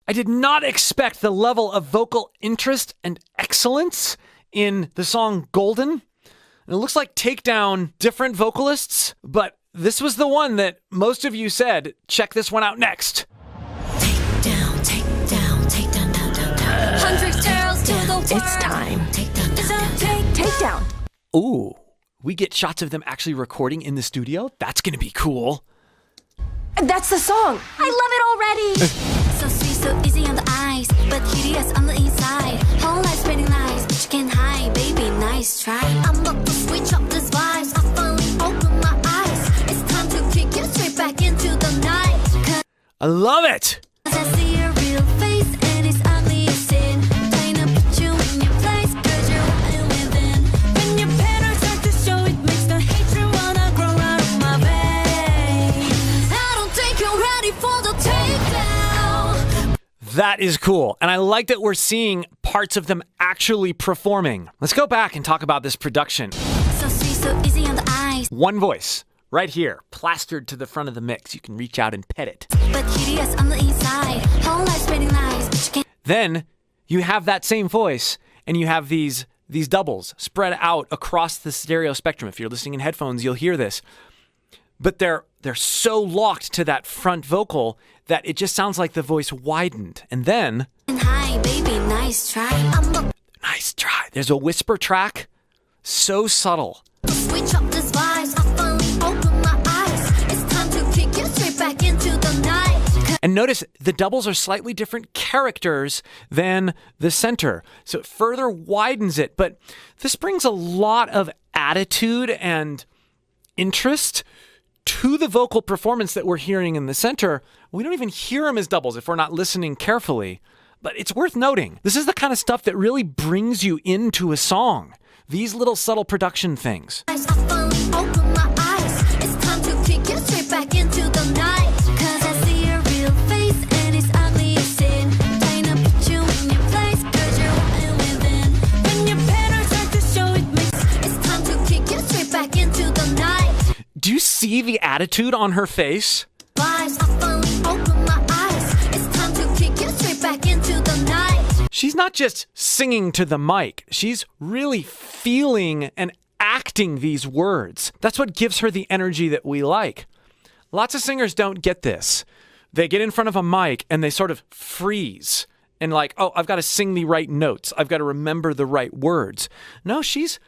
I did not expect the level of vocal interest and excellence in the song Golden. And it looks like Takedown, different vocalists, but this was the one that most of you said, check this one out next. Takedown, takedown, takedown, down, down, down. 100 girls to the world. It's time. Takedown, down, down. Takedown. Ooh, we get shots of them actually recording in the studio. That's going to be cool. That's the song. I love it already. So sweet, so easy on the eyes, but hideous on the inside. Whole life spinning lies, but you can't hide, baby. Nice try. I'm about to switch up this vibes. I finally open my eyes. It's time to kick you straight back into the night. I love it. Cause I see your real face and it's ugly as sin. Trying to put you in your place, cause you're rotten within. When your patterns start to show, it makes the hatred wanna grow out of my veins. I don't think you're ready for the takedown. That is cool. And I like that we're seeing parts of them actually performing. Let's go back and talk about this production. So sweet, so easy on the eyes, One voice right here, plastered to the front of the mix. You can reach out and pet it. but hideous on the inside. Whole life spinning lies, but you can't. Then you have that same voice and you have these doubles spread out across the stereo spectrum. If you're listening in headphones, you'll hear this. But they're so locked to that front vocal that it just sounds like the voice widened. And then, Hi, baby, nice try. I'm about nice try. There's a whisper track, so subtle. to switch up this vibes. I finally open my eyes. It's time to kick you straight back into the night. And notice the doubles are slightly different characters than the center. So it further widens it. But this brings a lot of attitude and interest to the vocal performance that we're hearing in the center. We don't even hear them as doubles if we're not listening carefully. But it's worth noting, this is the kind of stuff that really brings you into a song. These little subtle production things. I finally open my eyes. It's time to kick you straight back into the night. Cause I see your real face and it's ugly as sin. Trying to put you in your place, cause you're rotten within. When your patterns start to show, it makes. It's time to kick you straight back into the night. Do you see the attitude on her face? Vibes, I finally open my eyes. It's time to kick you straight back into the night. She's not just singing to the mic. She's really feeling and acting these words. That's what gives her the energy that we like. Lots of singers don't get this. They get in front of a mic and they sort of freeze and like, oh, I've got to sing the right notes. I've got to remember the right words. No, she's,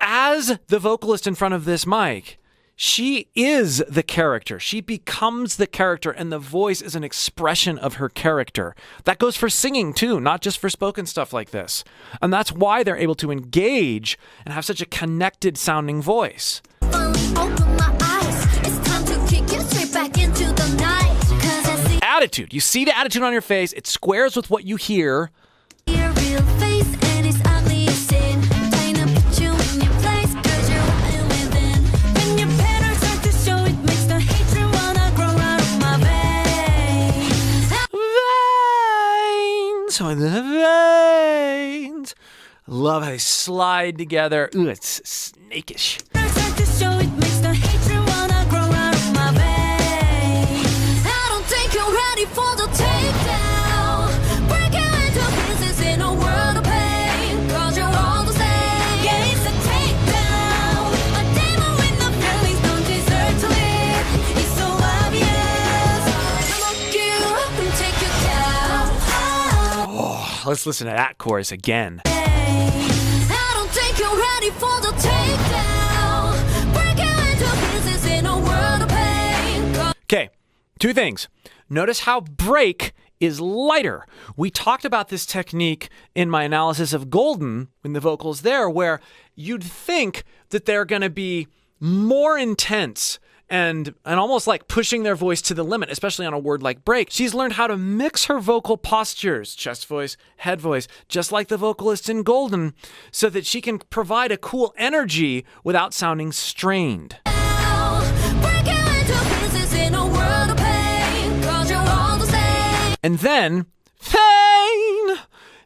as the vocalist in front of this mic, she is the character. She becomes the character, and the voice is an expression of her character. That goes for singing too, not just for spoken stuff like this. And that's why they're able to engage and have such a connected sounding voice. Finally open my eyes. It's time to kick you straight back into the night. Cause I see Attitude. You see the attitude on your face. It squares with what you hear. your real face and it's ugly as sin. Trying to put you in your place, cause you're rotten within. When your patterns start to show, it makes the hatred wanna grow out of my veins. Veins on the veins. Love how they slide together. Ooh, it's snakish. Start to show, it makes the hatred wanna grow out of my veins. I don't think you're ready for the takedown. Break you into pieces in a world of pain. Cause you're all the same. Yeah, it's a takedown. A demon with no feelings don't deserve to live. It's so obvious. I'ma get you up and take you down. Oh, let's listen to that chorus again. I don't think you're ready for the takedown. Break you into pieces in a world of pain. Okay, two things. Notice how break is lighter. We talked about this technique in my analysis of Golden, in the vocals there, where you'd think that they're going to be more intense and almost like pushing their voice to the limit, especially on a word like break. She's learned how to mix her vocal postures, chest voice, head voice, just like the vocalist in Golden, so that she can provide a cool energy without sounding strained. Break you into pieces in a world of pain. Cause you're all the same. And then, pain!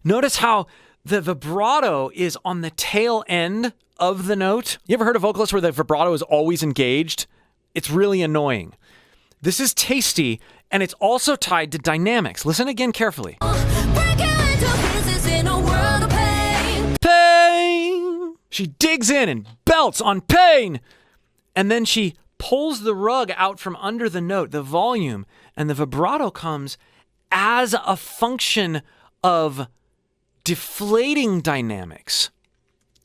Notice how the vibrato is on the tail end of the note. You ever heard a vocalist where the vibrato is always engaged? It's really annoying. This is tasty, And it's also tied to dynamics. Listen again carefully. Breaking into pieces in a world of pain. Pain. She digs in and belts on pain. And then she pulls the rug out from under the note, the volume, and the vibrato comes as a function of deflating dynamics.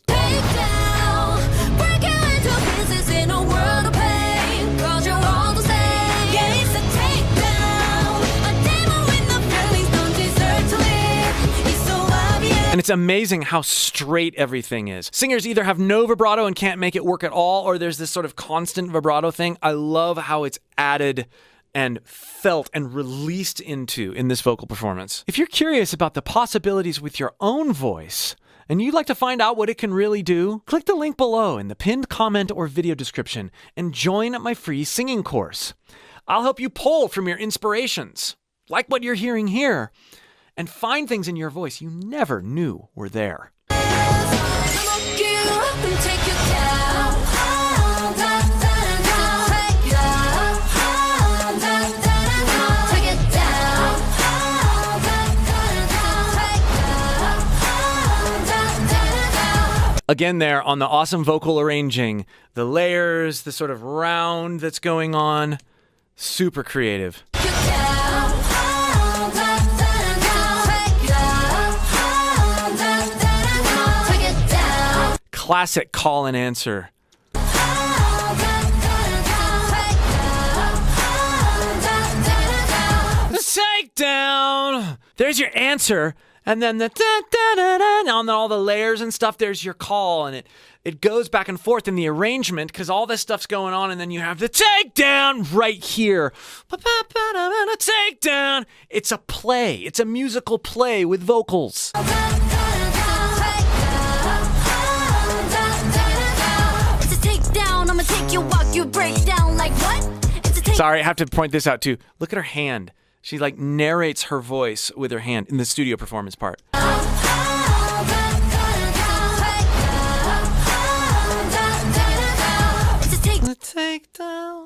Takedown. Breaking into pieces in a world of pain. 'Cause you're all the same. Yeah, it's a takedown. A demon with no feelings don't deserve to live. It's so obvious. And it's amazing how straight everything is. Singers either have no vibrato and can't make it work at all, or there's this sort of constant vibrato thing. I love how it's added and felt and released into in this vocal performance. If you're curious about the possibilities with your own voice, and you'd like to find out what it can really do, click the link below in the pinned comment or video description and join my free singing course. I'll help you pull from your inspirations, like what you're hearing here, and find things in your voice you never knew were there. I'ma get you up and take you down. Take it down. Again there on the awesome vocal arranging, the layers, the sort of round that's going on, super creative. Classic call and answer. Takedown. There's your answer, and then the da-da-da-da, on all the layers and stuff. There's your call, and it goes back and forth in the arrangement because all this stuff's going on, and then you have the takedown right here. Takedown. It's a play. It's a musical play with vocals. I'ma take you, walk you, break down like what? It's a take. Sorry, I have to point this out too. Look at her hand. She like narrates her voice with her hand in the studio performance part.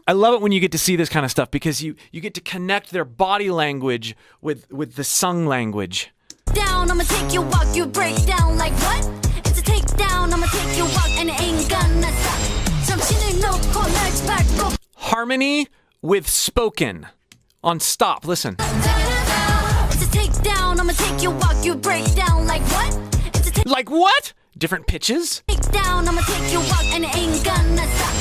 I love it when you get to see this kind of stuff because you get to connect their body language with the sung language. Down, I'ma take you, walk you, break down like what? It's a takedown, I'ma take you, walk, and it ain't gonna stop. Harmony with spoken on stop. Listen. It's a takedown, I'ma take you, walk you, break down like what? It's a like what? Different pitches. Takedown, I'ma take you, walk, and it ain't gonna stop.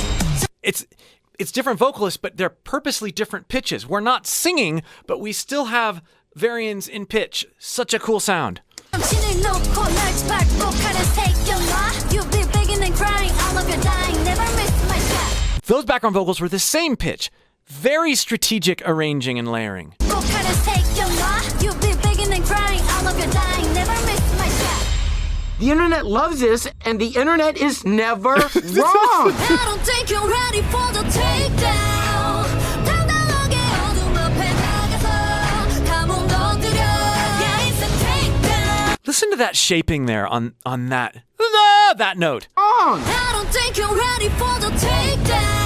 It's different vocalists, but they're purposely different pitches. We're not singing, but we still have variants in pitch. Such a cool sound. Those background vocals were the same pitch. Very strategic arranging and layering. The internet loves this, and the internet is never wrong. I don't think you're ready for the takedown. Listen to that shaping there on that note. I don't think you're ready for the takedown.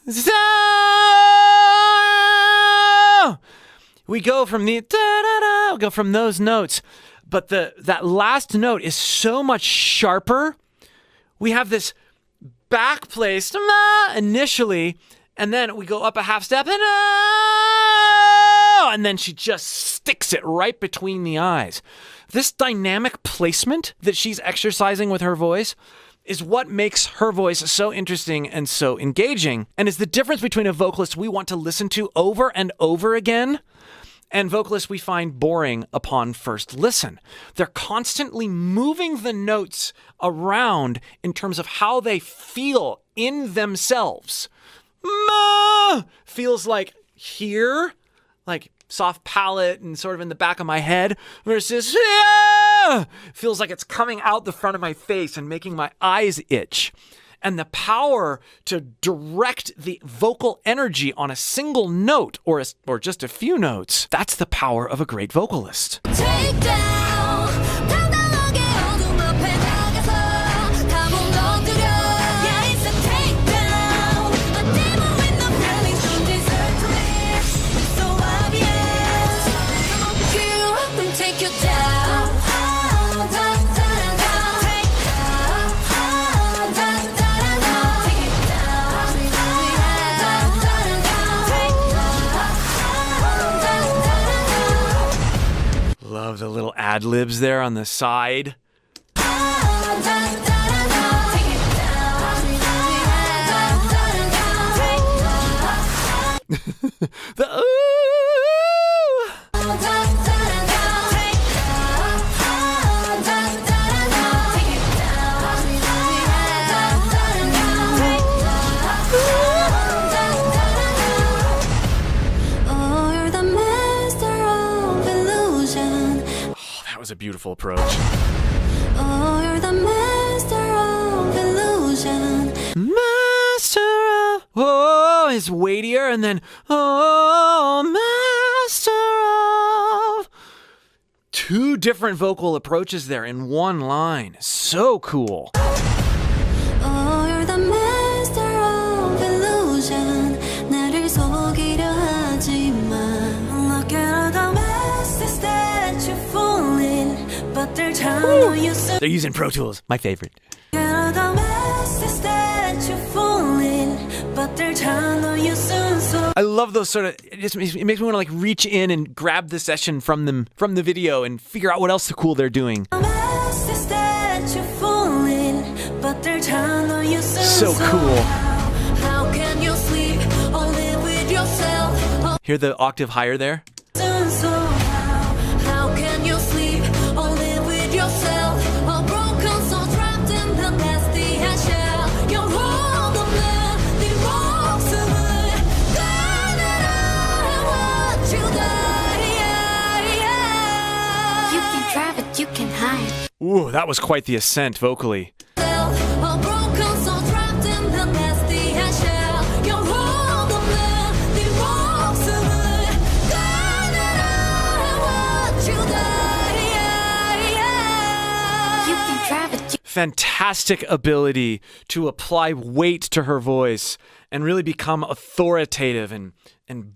So, we go from the da-da-da, we go from those notes, but that last note is so much sharper. We have this back place initially, and then we go up a half step and then she just sticks it right between the eyes. This dynamic placement that she's exercising with her voice is what makes her voice so interesting and so engaging, and is the difference between a vocalist we want to listen to over and over again and vocalists we find boring upon first listen. They're constantly moving the notes around in terms of how they feel in themselves. Ma feels like here, like soft palate and sort of in the back of my head, versus feels like it's coming out the front of my face and making my eyes itch. And the power to direct the vocal energy on a single note or just a few notes, that's the power of a great vocalist. Take down. Yeah, it's a takedown. the little ad-libs there on the side. The ooh. Oh, you're the master of illusion. Oh, that was a beautiful approach. Oh, you're the master of illusion. Master of, oh, is weightier, and then, oh, master of. Two different vocal approaches there in one line. So cool. Oh, you're the master of illusion. 나를 속이려 하지만 look at all the messes that you fall in, but they're trying to use They're using Pro Tools, my favorite. all the messes that you fall in, but they're trying to use so. I love those sort of, it makes me want to like reach in and grab the session from them, from the video, and figure out what else cool they're doing. Messes that you fall in, but they're trying to use So cool. How can you sleep or live with yourself? Hear the octave higher there? How can you sleep or live with yourself? A broken soul trapped in the nasty shell. You're all the man, the wrong away. Then I want you there. You can drive it, you can hide. Ooh, that was quite the ascent vocally. A broken soul trapped in the nasty shell. You're all the man, the wrong away. Then I want you there. You can drive it. Fantastic ability to apply weight to her voice and really become authoritative and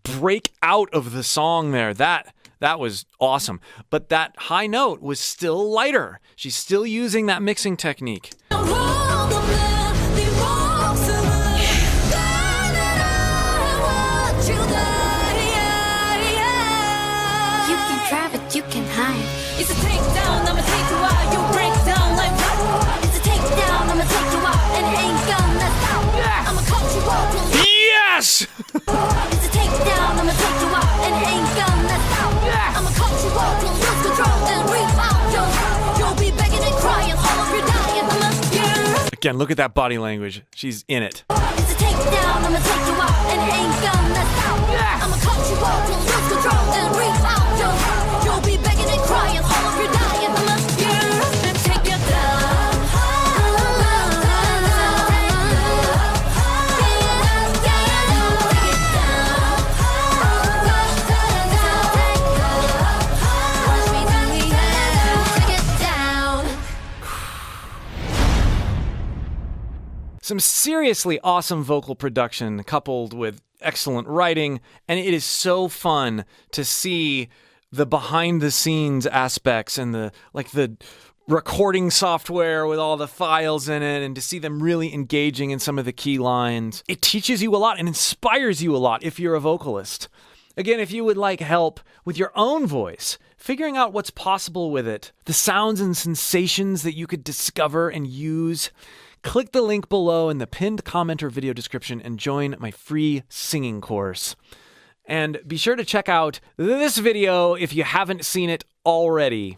break out of the song there. That was awesome. But that high note was still lighter. She's still using that mixing technique. You're all the man, the wrong away. Then I want you there. You can drive it, you can hide. It's a takedown, I'ma take you out. You break down like what? It's a takedown, I'ma take you out, and it ain't gonna stop. I'ma cut you off. Yes! It's a takedown, I'ma take you out, and it ain't gonna stop. I'ma cut you off, you'll lose control, then reap out. You'll be begging and crying, all of your dying. Again, look at that body language. She's in it. It's a takedown, I'ma take you out, and it ain't gonna stop. I'ma cut you off, you'll lose control, then reap out. You'll be begging and crying, all of your dying. Take it down. Some seriously awesome vocal production coupled with excellent writing, and it is so fun to see the behind the scenes aspects and the recording software with all the files in it, and to see them really engaging in some of the key lines. It teaches you a lot and inspires you a lot if you're a vocalist. Again, if you would like help with your own voice, figuring out what's possible with it, the sounds and sensations that you could discover and use, click the link below in the pinned comment or video description and join my free singing course. And be sure to check out this video if you haven't seen it already.